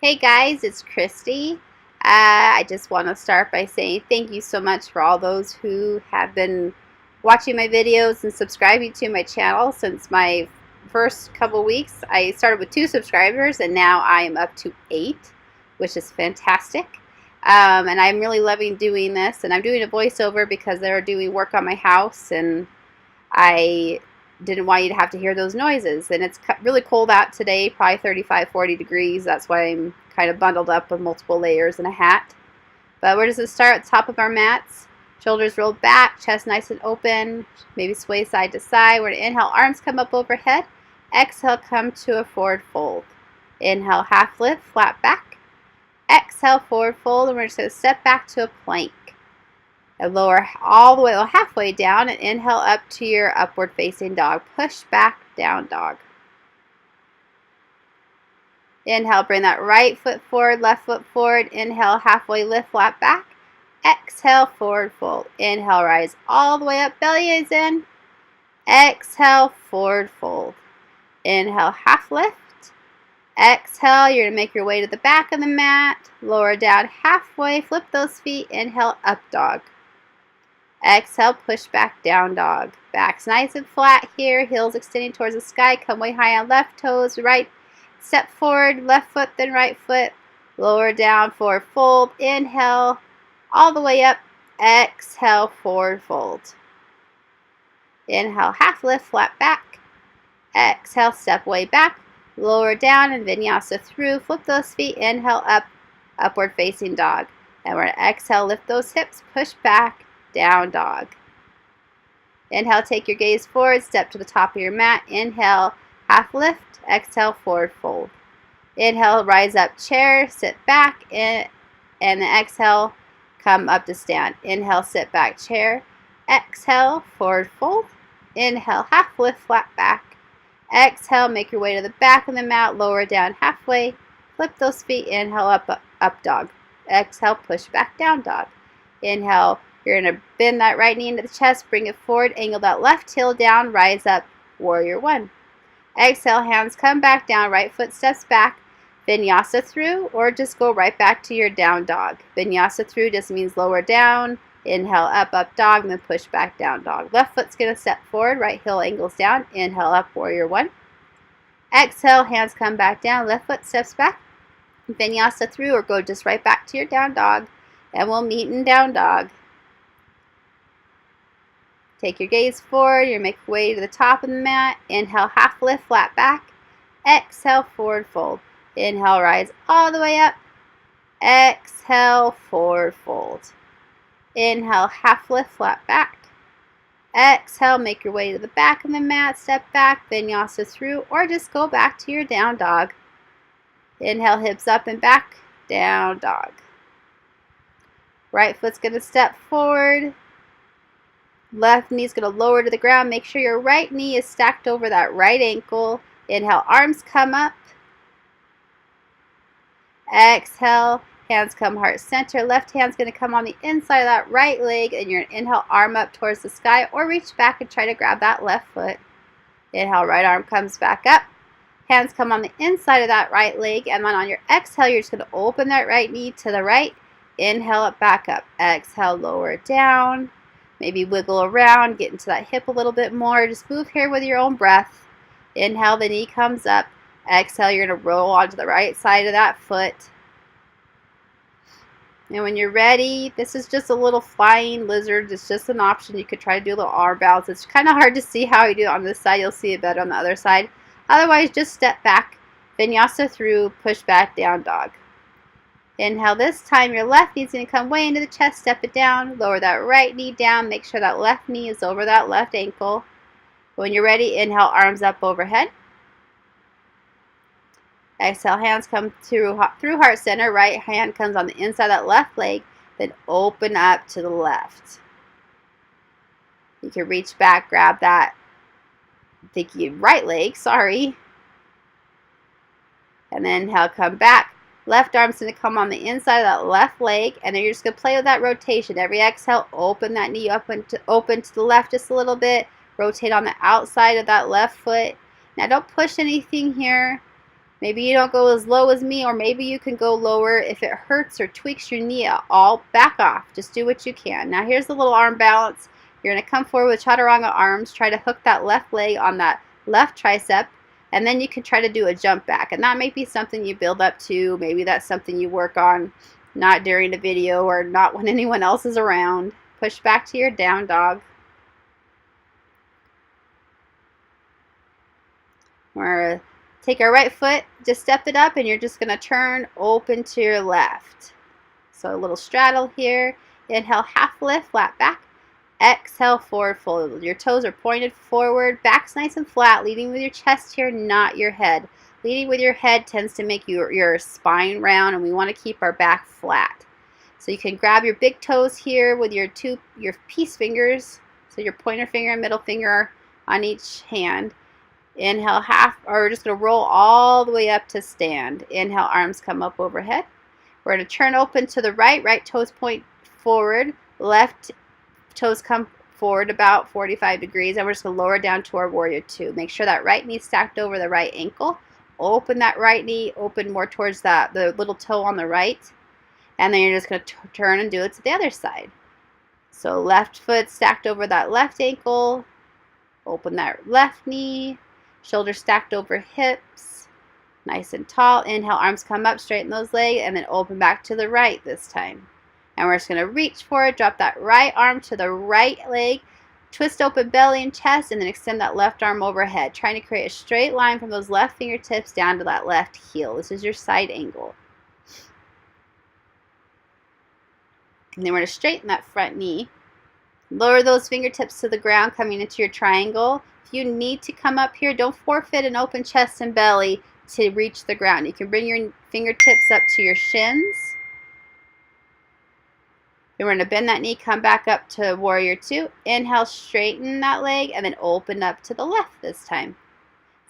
Hey guys, it's Christy. I just want to start by saying thank you so much for all those who have been watching my videos and subscribing to my channel since my first couple weeks. I started with 2 subscribers and now I am up to 8, which is fantastic. And I'm really loving doing this, and I'm doing a voiceover because they're doing work on my house and I didn't want you to have to hear those noises. And it's really cold out today, probably 35, 40 degrees. That's why I'm kind of bundled up with multiple layers and a hat. But where does it start? At the top of our mats. Shoulders rolled back, chest nice and open. Maybe sway side to side. We're going to inhale, arms come up overhead. Exhale, come to a forward fold. Inhale, half lift, flat back. Exhale, forward fold. And we're just going to step back to a plank. And lower all the way, halfway down, and inhale up to your upward facing dog. Push back, down dog. Inhale, bring that right foot forward, left foot forward. Inhale, halfway lift, flat back. Exhale, forward fold. Inhale, rise all the way up, belly is in. Exhale, forward fold. Inhale, half lift. Exhale, you're going to make your way to the back of the mat. Lower down halfway, flip those feet. Inhale, up dog. Exhale, push back, down dog. Back's nice and flat here. Heels extending towards the sky. Come way high on left toes. Right step forward. Left foot, then right foot. Lower down, forward fold. Inhale, all the way up. Exhale, forward fold. Inhale, half lift, flat back. Exhale, step way back. Lower down and vinyasa through. Flip those feet. Inhale, up, upward facing dog. And we're going to exhale, lift those hips, push back. Down dog. Inhale, take your gaze forward, step to the top of your mat. Inhale, half lift. Exhale, forward fold. Inhale, rise up chair, sit back, and then exhale, come up to stand. Inhale, sit back chair. Exhale, forward fold. Inhale, half lift, flat back. Exhale, make your way to the back of the mat, lower down halfway. Flip those feet. Inhale, up dog. Exhale, push back, down dog. Inhale, you're going to bend that right knee into the chest, bring it forward, angle that left heel down, rise up, warrior one. Exhale, hands come back down, right foot steps back, vinyasa through, or just go right back to your down dog. Vinyasa through just means lower down, inhale, up dog, and then push back, down dog. Left foot's going to step forward, right heel angles down, inhale, up, warrior one. Exhale, hands come back down, left foot steps back, vinyasa through, or go just right back to your down dog, and we'll meet in down dog. Take your gaze forward, you make your way to the top of the mat. Inhale, half lift, flat back. Exhale, forward fold. Inhale, rise all the way up. Exhale, forward fold. Inhale, half lift, flat back. Exhale, make your way to the back of the mat, step back, vinyasa through, or just go back to your down dog. Inhale, hips up and back, down dog. Right foot's going to step forward. Left knee's going to lower to the ground. Make sure your right knee is stacked over that right ankle. Inhale, arms come up. Exhale, hands come heart center. Left hand's going to come on the inside of that right leg, and you're going to inhale, arm up towards the sky, or reach back and try to grab that left foot. Inhale, right arm comes back up. Hands come on the inside of that right leg, and then on your exhale, you're just going to open that right knee to the right. Inhale it back up. Exhale, lower it down. Maybe wiggle around, get into that hip a little bit more. Just move here with your own breath. Inhale, the knee comes up. Exhale, you're going to roll onto the right side of that foot. And when you're ready, this is just a little flying lizard. It's just an option. You could try to do a little arm balance. It's kind of hard to see how you do it on this side. You'll see it better on the other side. Otherwise, just step back, vinyasa through, push back, down dog. Inhale, this time your left knee's going to come way into the chest, step it down, lower that right knee down, make sure that left knee is over that left ankle. When you're ready, inhale, arms up overhead. Exhale, hands come through heart center, right hand comes on the inside of that left leg, then open up to the left. You can reach back, grab that, right leg, sorry. And then inhale, come back. Left arm's going to come on the inside of that left leg, and then you're just going to play with that rotation. Every exhale, open that knee up and open to the left just a little bit. Rotate on the outside of that left foot. Now don't push anything here. Maybe you don't go as low as me, or maybe you can go lower. If it hurts or tweaks your knee at all, back off. Just do what you can. Now here's the little arm balance. You're going to come forward with chaturanga arms. Try to hook that left leg on that left tricep, and then you can try to do a jump back. And that may be something you build up to. Maybe that's something you work on not during the video or not when anyone else is around. Push back to your down dog. We're take our right foot, just step it up, and you're just going to turn open to your left. So a little straddle here. Inhale, half lift, flat back. Exhale, forward fold. Your toes are pointed forward. Back's nice and flat, leading with your chest here, not your head. Leading with your head tends to make your spine round, and we want to keep our back flat. So you can grab your big toes here with your peace fingers, so your pointer finger and middle finger on each hand. Inhale, half, or we're just going to roll all the way up to stand. Inhale, arms come up overhead. We're going to turn open to the right. Right toes point forward. Left toes come forward about 45 degrees. And we're just going to lower down to our warrior two. Make sure that right knee stacked over the right ankle. Open that right knee. Open more towards the little toe on the right. And then you're just going to turn and do it to the other side. So left foot stacked over that left ankle. Open that left knee. Shoulders stacked over hips, nice and tall. Inhale, arms come up, straighten those legs, and then open back to the right this time. And we're just going to reach forward, drop that right arm to the right leg, twist open belly and chest, and then extend that left arm overhead, trying to create a straight line from those left fingertips down to that left heel. This is your side angle. And then we're going to straighten that front knee. Lower those fingertips to the ground, coming into your triangle. If you need to come up here, don't forfeit an open chest and belly to reach the ground. You can bring your fingertips up to your shins. Then we're going to bend that knee, come back up to warrior two. Inhale, straighten that leg, and then open up to the left this time.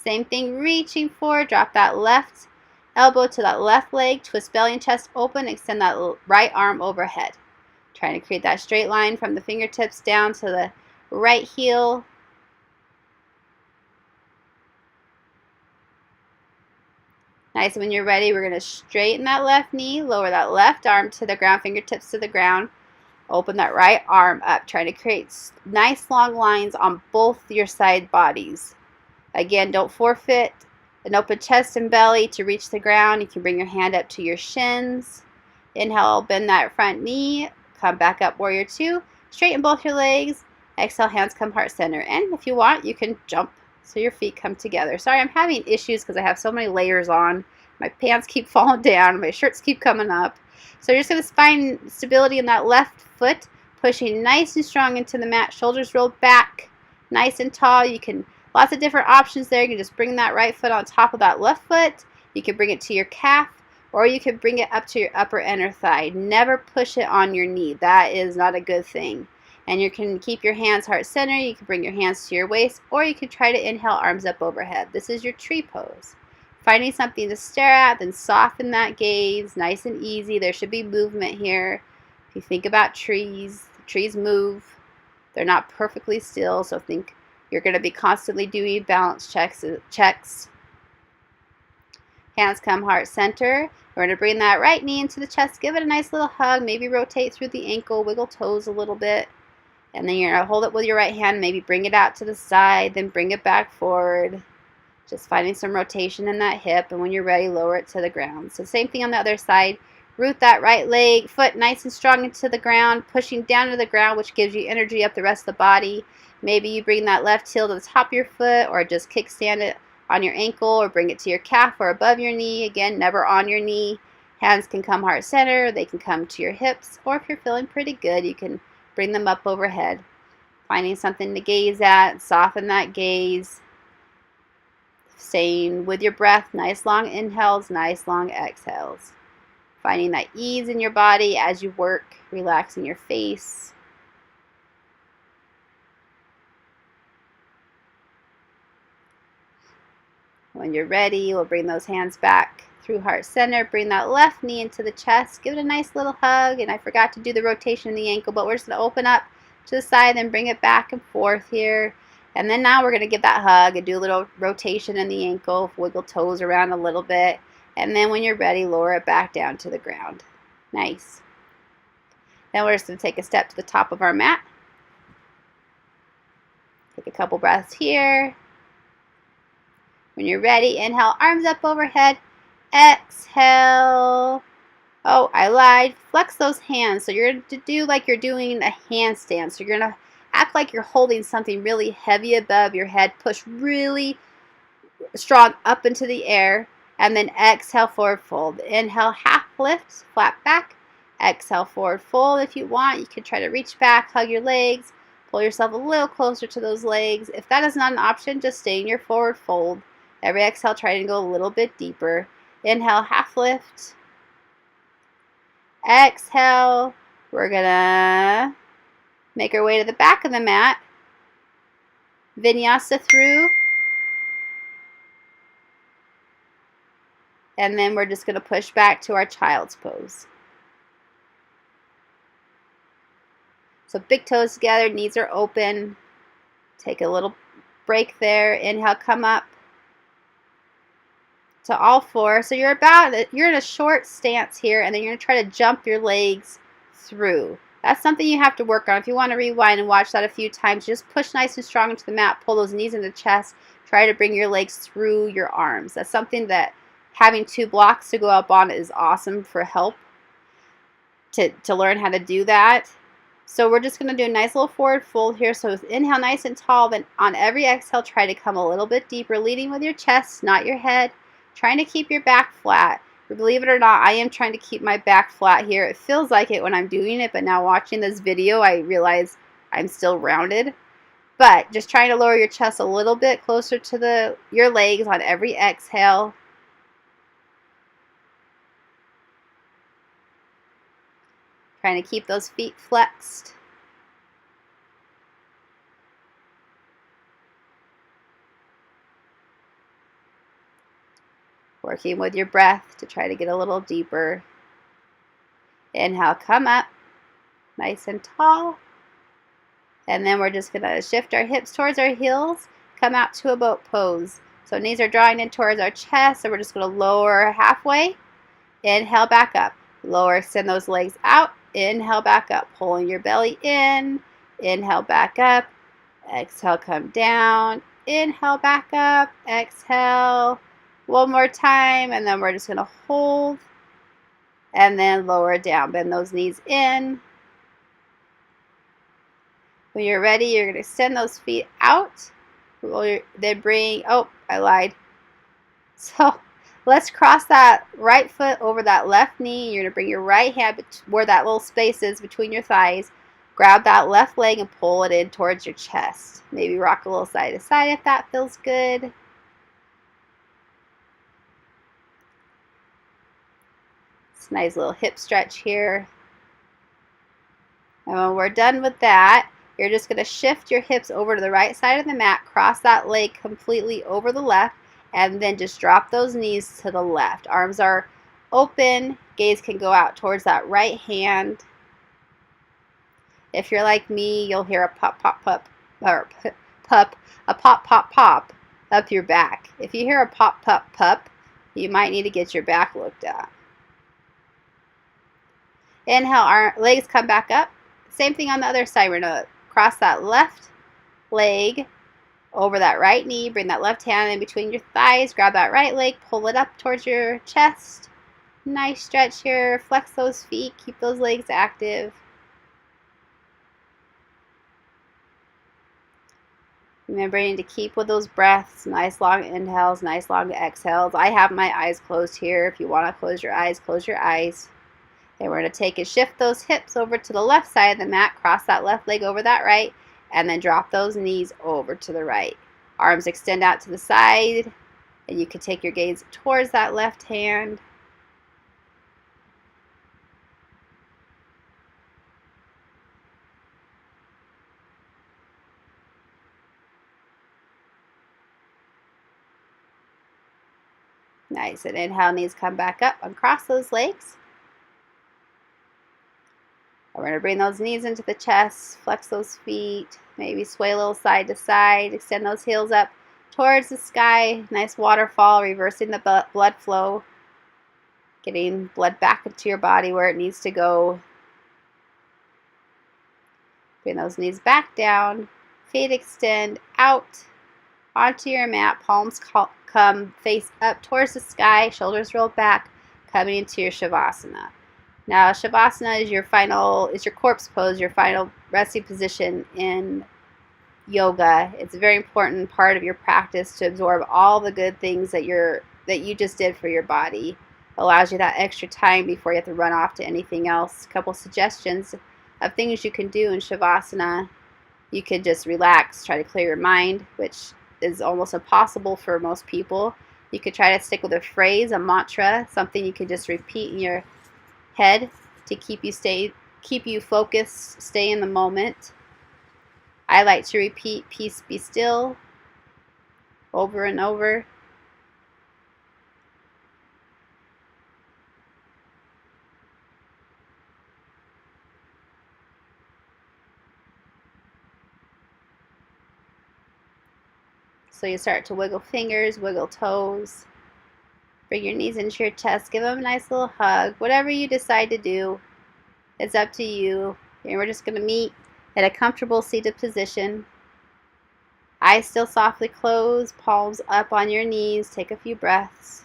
Same thing, reaching forward, drop that left elbow to that left leg, twist belly and chest open, extend that right arm overhead. Trying to create that straight line from the fingertips down to the right heel. Nice. When you're ready, we're going to straighten that left knee, lower that left arm to the ground, fingertips to the ground. Open that right arm up. Try to create nice long lines on both your side bodies. Again, don't forfeit an open chest and belly to reach the ground. You can bring your hand up to your shins. Inhale, bend that front knee. Come back up, warrior two. Straighten both your legs. Exhale, hands come heart center. And if you want, you can jump so your feet come together. Sorry, I'm having issues because I have so many layers on. My pants keep falling down. My shirts keep coming up. So you're just going to find stability in that left foot, pushing nice and strong into the mat. Shoulders rolled back, nice and tall. You can, lots of different options there. You can just bring that right foot on top of that left foot. You can bring it to your calf, or you can bring it up to your upper inner thigh. Never push it on your knee. That is not a good thing. And you can keep your hands heart center. You can bring your hands to your waist, or you can try to inhale, arms up overhead. This is your tree pose. Finding something to stare at, then soften that gaze, nice and easy. There should be movement here. If you think about trees, the trees move. They're not perfectly still, so think you're going to be constantly doing balance checks. Hands come heart center. We're going to bring that right knee into the chest. Give it a nice little hug. Maybe rotate through the ankle, wiggle toes a little bit. And then you're going to hold it with your right hand, maybe bring it out to the side, then bring it back forward. Just finding some rotation in that hip, and when you're ready, lower it to the ground. So same thing on the other side. Root that right leg, foot nice and strong into the ground, pushing down to the ground, which gives you energy up the rest of the body. Maybe you bring that left heel to the top of your foot, or just kickstand it on your ankle, or bring it to your calf or above your knee. Again, never on your knee. Hands can come heart center, they can come to your hips, or if you're feeling pretty good, you can bring them up overhead. Finding something to gaze at, soften that gaze. Staying with your breath, nice long inhales, nice long exhales. Finding that ease in your body as you work, relaxing your face. When you're ready, we'll bring those hands back through heart center. Bring that left knee into the chest. Give it a nice little hug. And I forgot to do the rotation in the ankle, but we're just going to open up to the side and bring it back and forth here. And then now we're going to give that hug and do a little rotation in the ankle, wiggle toes around a little bit. And then when you're ready, lower it back down to the ground. Nice. Then we're just going to take a step to the top of our mat. Take a couple breaths here. When you're ready, inhale, arms up overhead. Exhale. Oh, I lied. Flex those hands. So you're going to do like you're doing a handstand. So you're going to act like you're holding something really heavy above your head. Push really strong up into the air. And then exhale, forward fold. Inhale, half lift, flat back. Exhale, forward fold. If you want, you can try to reach back, hug your legs, pull yourself a little closer to those legs. If that is not an option, just stay in your forward fold. Every exhale, try to go a little bit deeper. Inhale, half lift. Exhale. We're going to make our way to the back of the mat. Vinyasa through. And then we're just going to push back to our child's pose. So big toes together, knees are open. Take a little break there. Inhale, come up to all four. So you're in a short stance here, and then you're going to try to jump your legs through. That's something you have to work on. If you want to rewind and watch that a few times, just push nice and strong into the mat, pull those knees into the chest, try to bring your legs through your arms. That's something that having 2 blocks to go up on is awesome for help to learn how to do that. So we're just going to do a nice little forward fold here. So inhale nice and tall, then on every exhale, try to come a little bit deeper, leading with your chest, not your head, trying to keep your back flat. Believe it or not, I am trying to keep my back flat here. It feels like it when I'm doing it, but now watching this video, I realize I'm still rounded. But just trying to lower your chest a little bit closer to your legs on every exhale. Trying to keep those feet flexed. Working with your breath to try to get a little deeper. Inhale, come up, nice and tall. And then we're just going to shift our hips towards our heels, come out to a boat pose. So knees are drawing in towards our chest, so we're just going to lower halfway. Inhale, back up. Lower, extend those legs out. Inhale, back up, pulling your belly in. Inhale, back up. Exhale, come down. Inhale, back up. Exhale. One more time, and then we're just going to hold. And then lower down. Bend those knees in. When you're ready, you're going to extend those feet out. Then bring, oh, I lied. So let's cross that right foot over that left knee. You're going to bring your right hand where that little space is between your thighs. Grab that left leg and pull it in towards your chest. Maybe rock a little side to side if that feels good. It's a nice little hip stretch here. And when we're done with that, you're just going to shift your hips over to the right side of the mat, cross that leg completely over the left, and then just drop those knees to the left. Arms are open, gaze can go out towards that right hand. If you're like me, you'll hear a pop, pop, pop, or pup, a pop, pop, pop up your back. If you hear a pop, pop, pup, you might need to get your back looked at. Inhale, our legs come back up. Same thing on the other side. We're going to cross that left leg over that right knee. Bring that left hand in between your thighs. Grab that right leg. Pull it up towards your chest. Nice stretch here. Flex those feet. Keep those legs active. Remembering to keep with those breaths. Nice long inhales. Nice long exhales. I have my eyes closed here. If you want to close your eyes, close your eyes. And we're going to take and shift those hips over to the left side of the mat. Cross that left leg over that right. And then drop those knees over to the right. Arms extend out to the side. And you can take your gaze towards that left hand. Nice. And inhale, knees come back up. Uncross those legs. We're going to bring those knees into the chest, flex those feet, maybe sway a little side to side, extend those heels up towards the sky. Nice waterfall, reversing the blood flow, getting blood back into your body where it needs to go. Bring those knees back down, feet extend out onto your mat, palms come face up towards the sky, shoulders rolled back, coming into your Shavasana. Now, Shavasana is your corpse pose, your final resting position in yoga. It's a very important part of your practice to absorb all the good things that you just did for your body. Allows you that extra time before you have to run off to anything else. A couple suggestions of things you can do in Shavasana. You could just relax, try to clear your mind, which is almost impossible for most people. You could try to stick with a phrase, a mantra, something you could just repeat in your head to keep you focused, stay in the moment. I like to repeat peace be still over and over. So you start to wiggle fingers, wiggle toes. Bring your knees into your chest. Give them a nice little hug. Whatever you decide to do, it's up to you. And we're just going to meet at a comfortable seated position. Eyes still softly closed. Palms up on your knees. Take a few breaths.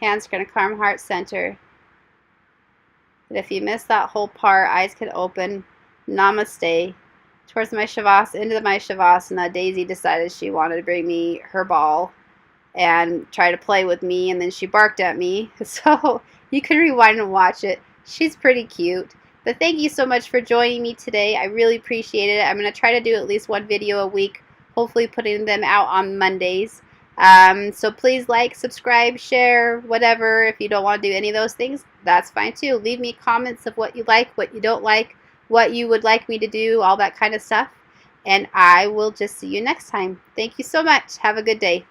Hands are going to calm heart center. And if you miss that whole part, eyes can open. Namaste. Towards my Shavasana, Daisy decided she wanted to bring me her ball and try to play with me, and then she barked at me. So you can rewind and watch it. She's pretty cute. But thank you so much for joining me today. I really appreciate it. I'm going to try to do at least one video a week, hopefully putting them out on Mondays. So please like, subscribe, share, whatever. If you don't want to do any of those things, that's fine too. Leave me comments of what you like, what you don't like, what you would like me to do, all that kind of stuff. And I will just see you next time. Thank you so much. Have a good day.